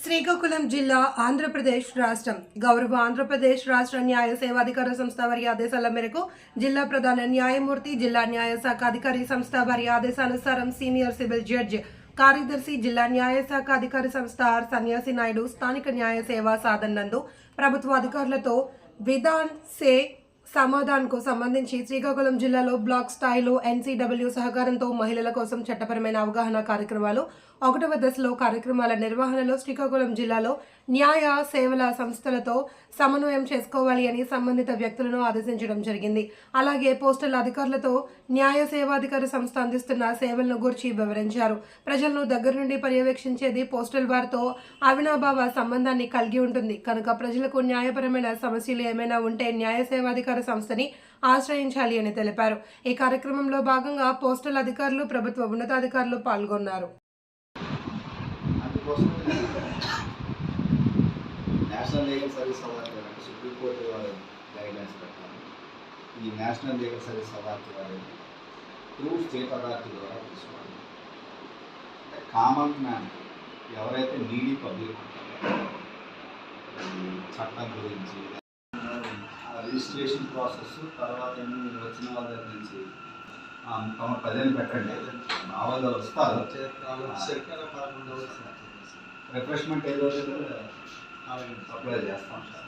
శ్రీకాకుళం జిల్లా ఆంధ్రప్రదేశ్ రాష్ట్రం గౌరవ ఆంధ్రప్రదేశ్ రాష్ట్ర న్యాయ సేవాధికార సంస్థ వారి ఆదేశాల మేరకు జిల్లా ప్రధాన న్యాయమూర్తి జిల్లా న్యాయ శాఖ అధికారి సంస్థ వారి ఆదేశానుసారం సీనియర్ సివిల్ జడ్జి కార్యదర్శి జిల్లా న్యాయ శాఖ అధికారి సంస్థ ఆర్ సన్యాసి నాయుడు స్థానిక న్యాయ సేవా సాధన నందు ప్రభుత్వ అధికారులతో విధాన్ సే సమాధాన్కు సంబంధించి శ్రీకాకుళం జిల్లాలో బ్లాక్ స్థాయిలో ఎన్సీడబ్ల్యూ సహకారంతో మహిళల కోసం చట్టపరమైన అవగాహన కార్యక్రమాలు 1వ దశలో కార్యక్రమాల నిర్వహణలో శ్రీకాకుళం జిల్లాలో న్యాయ సేవల సంస్థలతో సమన్వయం చేసుకోవాలి అని సంబంధిత వ్యక్తులను ఆదేశించడం జరిగింది. అలాగే పోస్టల్ అధికారులతో న్యాయ సేవాధికారి సంస్థ అందిస్తున్న సేవలను గురించి వివరించారు. ప్రజలను దగ్గర నుండి పర్యవేక్షించేది పోస్టల్ వారితో అవినాభావ సంబంధాన్ని కలిగి ఉంటుంది కనుక ప్రజలకు న్యాయపరమైన సమస్యలు ఏమైనా ఉంటే న్యాయ సేవాధికారి సంస్థని ఆశ్రయించాలి అని తెలిపారు. ఈ కార్యక్రమంలో భాగంగా పోస్టల్ అధికారులు ప్రభుత్వ ఉన్నతాధికారులు పాల్గొన్నారు. నేషనల్ లీగల్ సర్వీస్ అథారిటీ అంటే సుప్రీంకోర్టు వారి గైడ్లైన్స్ ప్రకారం ఈ నేషనల్ లీగల్ సర్వీస్ అథారిటీ వారి త్రూ స్టేట్ అథారిటీ ద్వారా తీసుకోవాలి. అంటే కామన్ మ్యాన్ ఎవరైతే నీడీ పబ్లిక్ ఉంటారో చట్టం గురించి రిజిస్ట్రేషన్ ప్రాసెస్ తర్వాత మీరు వచ్చిన వాళ్ళ దగ్గర నుంచి తమ ప్రజలు పెట్టండి మా వాళ్ళు వస్తారు రిఫ్రెష్మెంట్ ఏదో సప్లై చేస్తాం సార్.